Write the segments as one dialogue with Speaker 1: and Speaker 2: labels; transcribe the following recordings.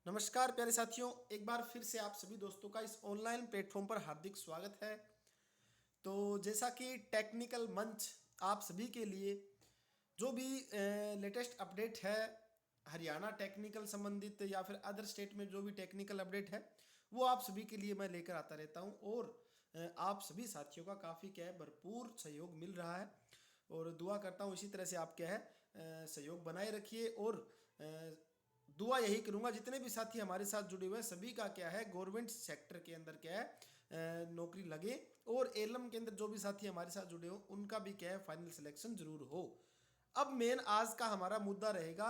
Speaker 1: नमस्कार प्यारे साथियों, एक बार फिर से आप सभी दोस्तों का इस ऑनलाइन प्लेटफॉर्म पर हार्दिक स्वागत है। तो जैसा कि टेक्निकल मंच आप सभी के लिए जो भी लेटेस्ट अपडेट है हरियाणा टेक्निकल संबंधित या फिर अदर स्टेट में जो भी टेक्निकल अपडेट है वो आप सभी के लिए मैं लेकर आता रहता हूं। और आप सभी साथियों का काफ़ी क्या है भरपूर सहयोग मिल रहा है और दुआ करता हूं इसी तरह से आप क्या है सहयोग बनाए रखिए। और अ, दुआ यही करूंगा जितने भी साथी हमारे साथ जुड़े हुए हैं सभी का क्या है गवर्नमेंट सेक्टर के अंदर क्या है नौकरी लगे। और एलम के अंदर जो भी साथी हमारे साथ जुड़े हो उनका भी क्या है फाइनल सिलेक्शन जरूर हो। अब मेन आज का हमारा मुद्दा रहेगा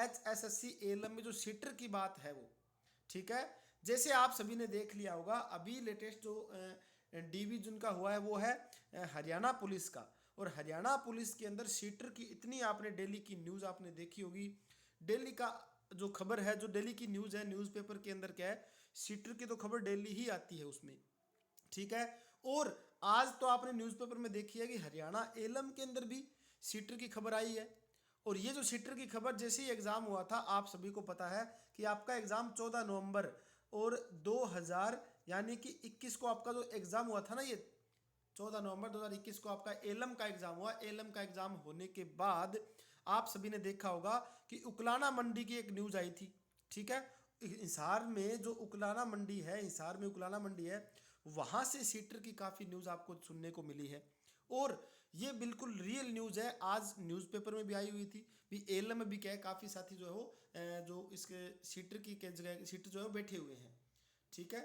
Speaker 1: HSSC एलम में जो सीटर की बात है वो। ठीक है, जैसे आप सभी ने देख लिया होगा अभी लेटेस्ट जो डीवी जिनका हुआ है वो है हरियाणा पुलिस का। और हरियाणा पुलिस के अंदर सीटर की इतनी आपने डेली की न्यूज़ आपने देखी होगी। डेली का जो खबर है जो डेली की न्यूज़ है न्यूज़पेपर के अंदर क्या है सीटर की तो खबर डेली ही आती है उसमें। ठीक है, और आज तो आपने न्यूज़पेपर में देखी है कि हरियाणा एलम के अंदर भी सीटर की खबर आई है। और ये जो सीटर की खबर जैसे ही एग्ज़ाम हुआ था आप सभी को पता है कि आपका एग्ज़ाम 14 नवंबर और 2000 यानी कि 21 को आपका जो एग्ज़ाम हुआ था ना, ये 14 नवंबर 2021 को आपका एलम का एग्ज़ाम हुआ। एलम का एग्ज़ाम होने के बाद आप सभी ने देखा होगा कि उकलाना मंडी की एक न्यूज़ आई थी। ठीक है, हिसार में जो उकलाना मंडी है, हिसार में उकलाना मंडी है, वहाँ से सीटर की काफ़ी न्यूज़ आपको सुनने को मिली है। और ये बिल्कुल रियल न्यूज़ है, आज न्यूज़पेपर में भी आई हुई थी भी एलम में भी क्या है काफ़ी साथी जो है वो जो इसके सीटर की जगह सीटर जो है वो बैठे हुए हैं। ठीक है,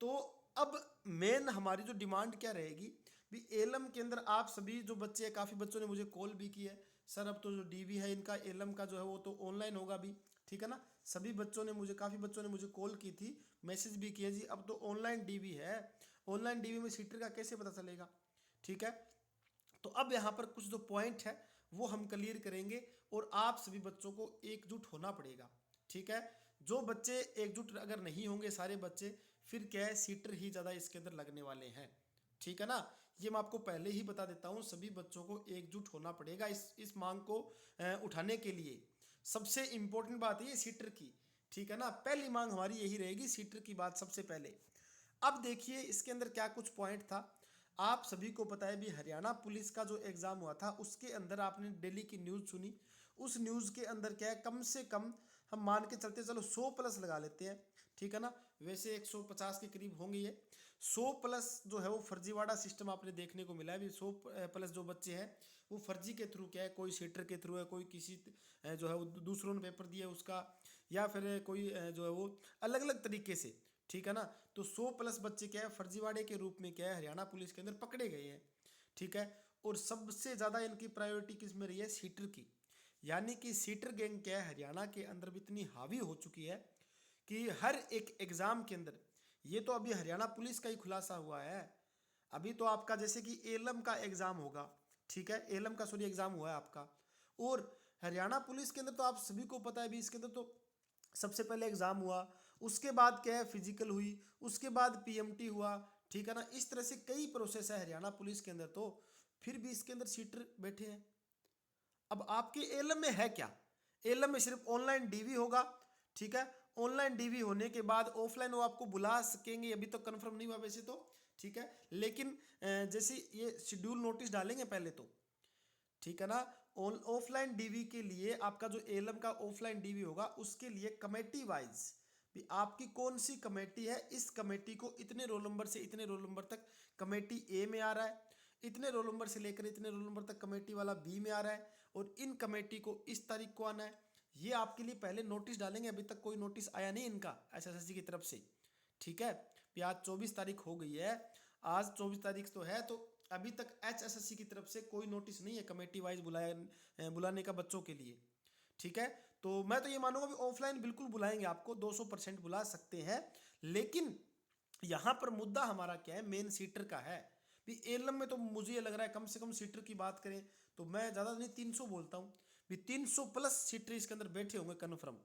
Speaker 1: तो अब मेन हमारी जो डिमांड क्या रहेगी भी एलम के अंदर आप सभी जो बच्चे हैं काफ़ी बच्चों ने मुझे कॉल भी की है सर अब तो जो डीवी है इनका एलम का जो है वो तो ऑनलाइन होगा भी। ठीक है ना, सभी बच्चों ने मुझे काफ़ी बच्चों ने मुझे कॉल की थी, मैसेज भी किया जी अब तो ऑनलाइन डीवी है, ऑनलाइन डीवी में सीटर का कैसे पता चलेगा। ठीक है, तो अब यहाँ पर कुछ जो पॉइंट है वो हम क्लियर करेंगे और आप सभी बच्चों को एकजुट होना पड़ेगा। ठीक है, जो बच्चे एकजुट अगर नहीं होंगे सारे बच्चे फिर क्या है सीटर ही ज़्यादा इसके अंदर लगने वाले हैं। ठीक है ना, ये मैं आपको पहले ही बता देता हूँ सभी बच्चों को एकजुट होना पड़ेगा इस मांग को उठाने के लिए। सबसे इंपॉर्टेंट बात है ये सीटर की। ठीक है ना, पहली मांग हमारी यही रहेगी सीटर की बात सबसे पहले। अब देखिए इसके अंदर क्या कुछ पॉइंट था। आप सभी को पता है भी हरियाणा पुलिस का जो एग्ज़ाम हुआ था उसके अंदर आपने दिल्ली की न्यूज़ सुनी। उस न्यूज़ के अंदर क्या है कम से कम हम मान के चलते चलो 100 प्लस लगा लेते हैं। ठीक है ना, वैसे 150 के करीब होंगे ये। 100 प्लस जो है वो फर्जीवाड़ा सिस्टम आपने देखने को मिला है भी। 100 प्लस जो बच्चे हैं वो फर्जी के थ्रू क्या है कोई सीटर के थ्रू है, कोई किसी जो है वो दूसरों ने पेपर दिया उसका, या फिर कोई जो है वो अलग अलग तरीके से। ठीक है ना, तो 100 प्लस बच्चे क्या है फर्जीवाड़े के रूप में क्या है हरियाणा पुलिस के अंदर पकड़े गए हैं। ठीक है, और सबसे ज़्यादा इनकी प्रायोरिटी किस में रही है सीटर की। यानी कि सीटर गैंग क्या है हरियाणा के अंदर भी इतनी हावी हो चुकी है कि हर एक एग्ज़ाम के अंदर, ये तो अभी हरियाणा पुलिस का ही खुलासा हुआ है। अभी तो आपका जैसे कि एलम का एग्ज़ाम होगा। ठीक है, एलम का सॉरी एग्ज़ाम हुआ है आपका। और हरियाणा पुलिस के अंदर तो आप सभी को पता है भी इसके अंदर तो सबसे पहले एग्ज़ाम हुआ, उसके बाद क्या है फिजिकल हुई, उसके बाद पीएमटी हुआ। ठीक है ना, इस तरह से कई प्रोसेस है हरियाणा पुलिस के अंदर, तो फिर भी इसके अंदर सीटर बैठे हैं। अब आपके एलम में है क्या, एलम में सिर्फ ऑनलाइन डीवी होगा। ठीक है, ऑनलाइन डीवी होने के बाद ऑफलाइन वो आपको बुला सकेंगे, अभी तो कंफर्म नहीं हुआ वैसे तो। ठीक है, लेकिन जैसे ये शेड्यूल नोटिस डालेंगे पहले तो। ठीक है ना, ऑफलाइन डीवी के लिए आपका जो एलम का ऑफलाइन डीवी होगा उसके लिए कमेटी वाइज भी आपकी कौन सी कमेटी है, इस कमेटी को इतने रोल नंबर से इतने रोल नंबर तक कमेटी ए में आ रहा है, इतने रोल नंबर से लेकर इतने रोल नंबर तक कमेटी वाला बी में आ रहा है, और इन कमेटी को इस तारीख को आना है। ये आपके लिए पहले नोटिस डालेंगे, अभी तक कोई नोटिस आया नहीं इनका एसएससी की तरफ से। ठीक है, भी आज 24 तारीख हो गई है, आज 24 तारीख तो है, तो अभी तक HSSC की तरफ से कोई नोटिस नहीं है कमेटी वाइज बुलाने का बच्चों के लिए। ठीक है, तो मैं तो ये मानूंगा भी ऑफलाइन बिल्कुल बुलाएंगे आपको, 200% बुला सकते हैं। लेकिन यहाँ पर मुद्दा हमारा क्या है मेन सीटर का है भी। एलम में तो मुझे ये लग रहा है कम से कम सीटर की बात करें तो मैं ज़्यादा नहीं 300 बोलता हूँ भी, 300 प्लस सीटर इसके अंदर बैठे होंगे कन्फर्म।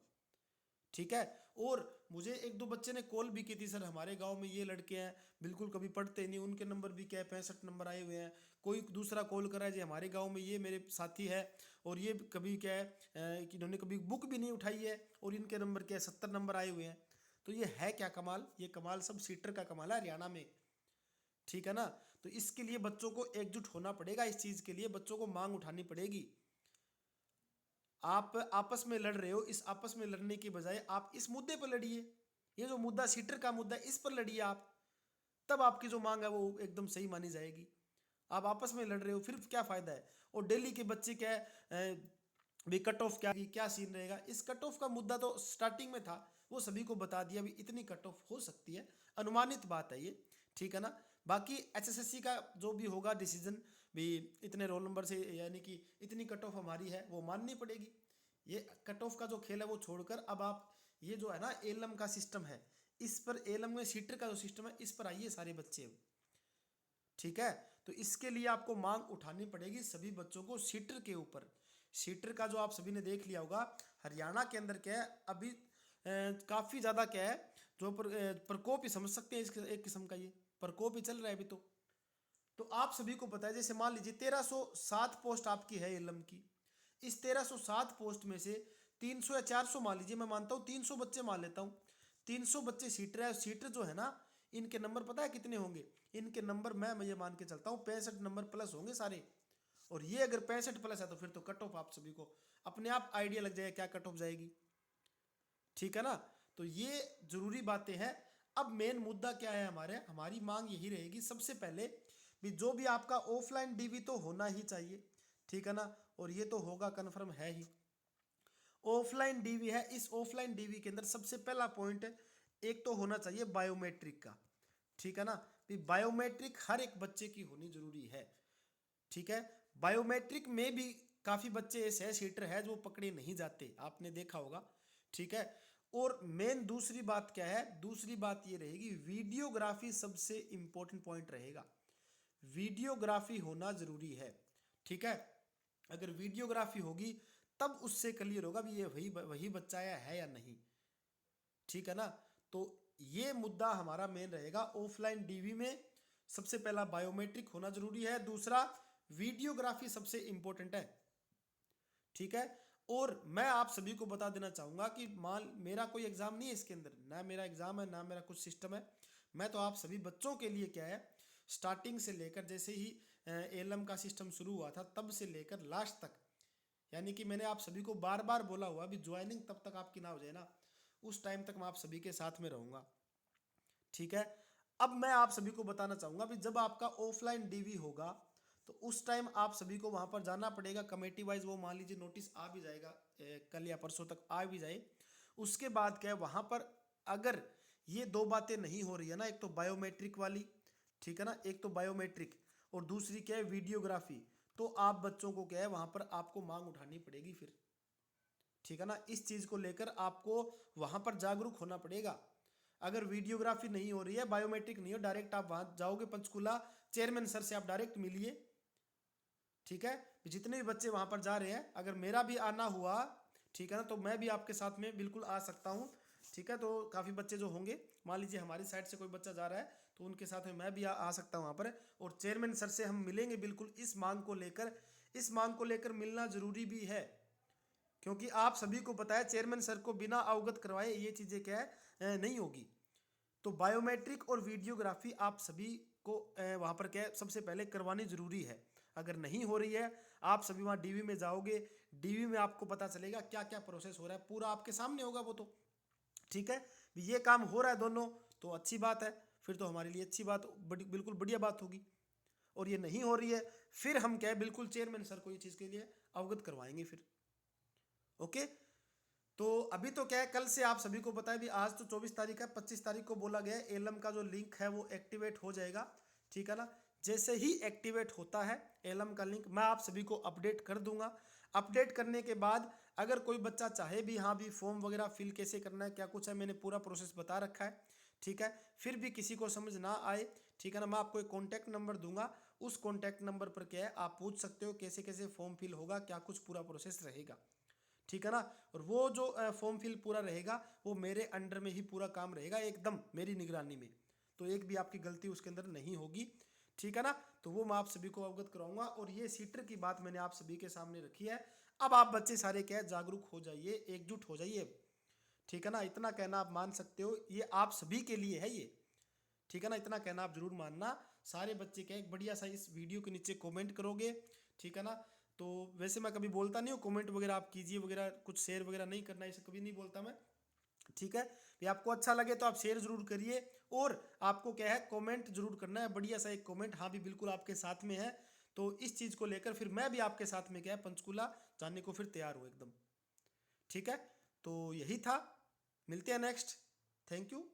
Speaker 1: ठीक है। और मुझे एक दो बच्चे ने कॉल भी की थी, सर हमारे गांव में ये लड़के हैं बिल्कुल कभी पढ़ते नहीं, उनके नंबर भी क्या है 65 नंबर आए हुए हैं। कोई दूसरा कॉल करा है जी हमारे गांव में ये मेरे साथी है और ये कभी क्या है कि इन्होंने कभी बुक भी नहीं उठाई है और इनके नंबर क्या है 70 नंबर आए हुए हैं। तो ये है क्या कमाल, ये कमाल सब सीटर का कमाल है हरियाणा में। ठीक है ना। तो इसके लिए बच्चों को एकजुट होना पड़ेगा, इस चीज के लिए बच्चों को मांग उठानी पड़ेगी। आप आपस में लड़ रहे हो, इस आपस में लड़ने की बजाय आप इस मुद्दे पर लड़िए। ये जो मुद्दा सीटर का मुद्दा है इस पर लड़िए आप, तब आपकी जो मांग है वो एकदम सही मानी जाएगी। आप आपस में लड़ रहे हो फिर क्या फायदा है। और दिल्ली के बच्चे क्या है भी कट ऑफ क्या सीन रहेगा, इस कट ऑफ का मुद्दा तो स्टार्टिंग में था, वो सभी को बता दिया भी इतनी कट ऑफ हो सकती है, अनुमानित बात है ये। ठीक है ना। बाकी एचएसएससी का जो भी होगा डिसीजन भी इतने रोल नंबर से यानी कि इतनी कट ऑफ हमारी है वो माननी पड़ेगी। ये कट ऑफ का जो खेल है वो छोड़कर अब आप ये जो है ना एलएम का सिस्टम है, इस पर एलएम में सीटर का जो सिस्टम है इस पर आइए सारे बच्चे। ठीक है। तो इसके लिए आपको मांग उठानी पड़ेगी सभी बच्चों को सीटर के ऊपर। सीटर का जो आप सभी ने देख लिया होगा हरियाणा के अंदर क्या है अभी काफी ज्यादा क्या है जो प्रकोप ही समझ सकते हैं इसके, एक किस्म का ये प्रकोप ही चल रहा है अभी तो आप सभी को पता है जैसे मान लीजिए 1307 पोस्ट आपकी है एलएम की, इस 1307 पोस्ट में से 300 या 400 मान लीजिए, मैं मानता हूँ 300 बच्चे मान लेता हूँ, 300 बच्चे सीटर है। सीटर जो है ना इनके नंबर पता है कितने होंगे, इनके नंबर मैं ये मान के चलता हूँ 65 नंबर प्लस होंगे सारे। और ये अगर 65 प्लस है तो फिर तो कट ऑफ आप सभी को अपने आप आइडिया लग जाएगा क्या कट ऑफ जाएगी। ठीक है ना। तो ये जरूरी बातें हैं। अब मेन मुद्दा क्या है हमारी मांग यही रहेगी सबसे पहले भी जो भी आपका ऑफलाइन डीवी तो होना ही चाहिए। ठीक है ना। और ये तो होगा कन्फर्म है ही। ऑफलाइन डीवी है, इस ऑफलाइन डीवी के अंदर सबसे पहला पॉइंट एक तो होना चाहिए बायोमेट्रिक का। ठीक है ना। भी बायोमेट्रिक हर एक बच्चे की होनी जरूरी है। ठीक है। बायोमेट्रिक में भी काफी बच्चे ऐसे है सीटर है जो पकड़े नहीं जाते, आपने देखा होगा। ठीक है। और मेन दूसरी बात क्या है, दूसरी बात ये रहेगी वीडियोग्राफी सबसे इंपॉर्टेंट पॉइंट रहेगा, वीडियोग्राफी होना जरूरी है। ठीक है। अगर वीडियोग्राफी होगी तब उससे क्लियर होगा भी ये वही वही बच्चा है या नहीं। ठीक है ना। तो ये मुद्दा हमारा मेन रहेगा ऑफलाइन डीवी में। सबसे पहला बायोमेट्रिक होना जरूरी है, दूसरा वीडियोग्राफी सबसे इंपॉर्टेंट है। ठीक है। और मैं आप सभी को बता देना चाहूंगा कि मान मेरा कोई एग्जाम नहीं है इसके अंदर, ना मेरा एग्जाम है ना मेरा कुछ सिस्टम है। मैं तो आप सभी बच्चों के लिए क्या है स्टार्टिंग से लेकर जैसे ही एलएम का सिस्टम शुरू हुआ था तब से लेकर लास्ट तक, यानी कि मैंने आप सभी को बार बार बोला हुआ भी ज्वाइनिंग तब तक आपकी ना हो जाए ना, उस टाइम तक मैं आप सभी के साथ में रहूंगा। ठीक है। अब मैं आप सभी को बताना चाहूंगा भी जब आपका ऑफलाइन डीवी होगा तो उस टाइम आप सभी को वहां पर जाना पड़ेगा कमेटी वाइज, वो मान लीजिए नोटिस आ भी जाएगा कल या परसों तक आ भी जाए। उसके बाद क्या है वहां पर अगर ये दो बातें नहीं हो रही है ना, एक तो बायोमेट्रिक वाली, ठीक है ना, एक तो बायोमेट्रिक और दूसरी क्या है वीडियोग्राफी, तो आप बच्चों को क्या है वहां पर आपको मांग उठानी पड़ेगी फिर। ठीक है ना। इस चीज को लेकर आपको वहां पर जागरूक होना पड़ेगा। अगर वीडियोग्राफी नहीं हो रही है बायोमेट्रिक नहीं हो, डायरेक्ट आप वहां जाओगे पंचकूला चेयरमैन सर से आप डायरेक्ट मिलिए। ठीक है। जितने भी बच्चे वहां पर जा रहे हैं अगर मेरा भी आना हुआ ठीक है ना तो मैं भी आपके साथ में बिल्कुल आ सकता हूँ। ठीक है। तो काफी बच्चे जो होंगे मान लीजिए हमारी साइड से कोई बच्चा जा रहा है तो उनके साथ में मैं भी आ सकता हूँ वहां पर, और चेयरमैन सर से हम मिलेंगे बिल्कुल इस मांग को लेकर। इस मांग को लेकर मिलना जरूरी भी है क्योंकि आप सभी को पता है चेयरमैन सर को बिना अवगत करवाए ये चीजें क्या है नहीं होगी। तो बायोमेट्रिक और वीडियोग्राफी आप सभी को वहां पर क्या है सबसे पहले करवानी जरूरी है। अगर नहीं हो रही है आप सभी वहां डीवी में जाओगे, डीवी में आपको पता चलेगा क्या क्या प्रोसेस हो रहा है, पूरा आपके सामने होगा वो तो। ठीक है। ये काम हो रहा है दोनों तो अच्छी बात है, फिर तो हमारे लिए अच्छी बात बिल्कुल बढ़िया बात होगी। और ये नहीं हो रही है फिर हम क्या है बिल्कुल चेयरमैन सर को ये चीज के लिए अवगत करवाएंगे फिर। ओके। तो अभी तो क्या है कल से आप सभी को पता है भी आज तो 24 तारीख है, 25 तारीख को बोला गया है एलएम का जो लिंक है वो एक्टिवेट हो जाएगा। ठीक है ना। जैसे ही एक्टिवेट होता है एलएम का लिंक मैं आप सभी को अपडेट कर दूंगा। अपडेट करने के बाद अगर कोई बच्चा चाहे भी हाँ भी फॉर्म वगैरह फिल कैसे करना है क्या कुछ है मैंने पूरा प्रोसेस बता रखा है। ठीक है। फिर भी किसी को समझ ना आए ठीक है ना मैं आपको एक कॉन्टैक्ट नंबर दूंगा, उस कॉन्टैक्ट नंबर पर क्या है आप पूछ सकते हो कैसे कैसे फॉर्म फिल होगा क्या कुछ पूरा प्रोसेस रहेगा। ठीक है ना। और वो जो फॉर्म फिल पूरा रहेगा वो मेरे अंडर में ही पूरा काम रहेगा, एकदम मेरी निगरानी में, तो एक भी आपकी गलती उसके अंदर नहीं होगी, ठीक है ना। तो वो मैं आप सभी को अवगत कराऊंगा। और ये सीटर की बात मैंने आप सभी के सामने रखी है। अब आप बच्चे सारे क्या है, जागरूक हो जाइए, एकजुट हो जाइए, ठीक है ना। इतना कहना आप मान सकते हो, ये आप सभी के लिए है ये, ठीक है ना। इतना कहना आप जरूर मानना। सारे बच्चे क्या एक बढ़िया सा इस वीडियो के नीचे कमेंट करोगे, ठीक है ना। तो वैसे मैं कभी बोलता नहीं हूँ कमेंट वगैरह आप कीजिए वगैरह, कुछ शेयर वगैरह नहीं करना, ऐसे कभी नहीं बोलता मैं, ठीक है। ये आपको अच्छा लगे तो आप शेयर जरूर करिए, और आपको क्या है कमेंट जरूर करना है, बढ़िया सा एक कमेंट, हाँ भी बिल्कुल आपके साथ में है। तो इस चीज़ को लेकर फिर मैं भी आपके साथ में क्या है पंचकूला जाने को फिर तैयार हूँ एकदम, ठीक है। तो यही था, मिलते हैं नेक्स्ट। Thank you.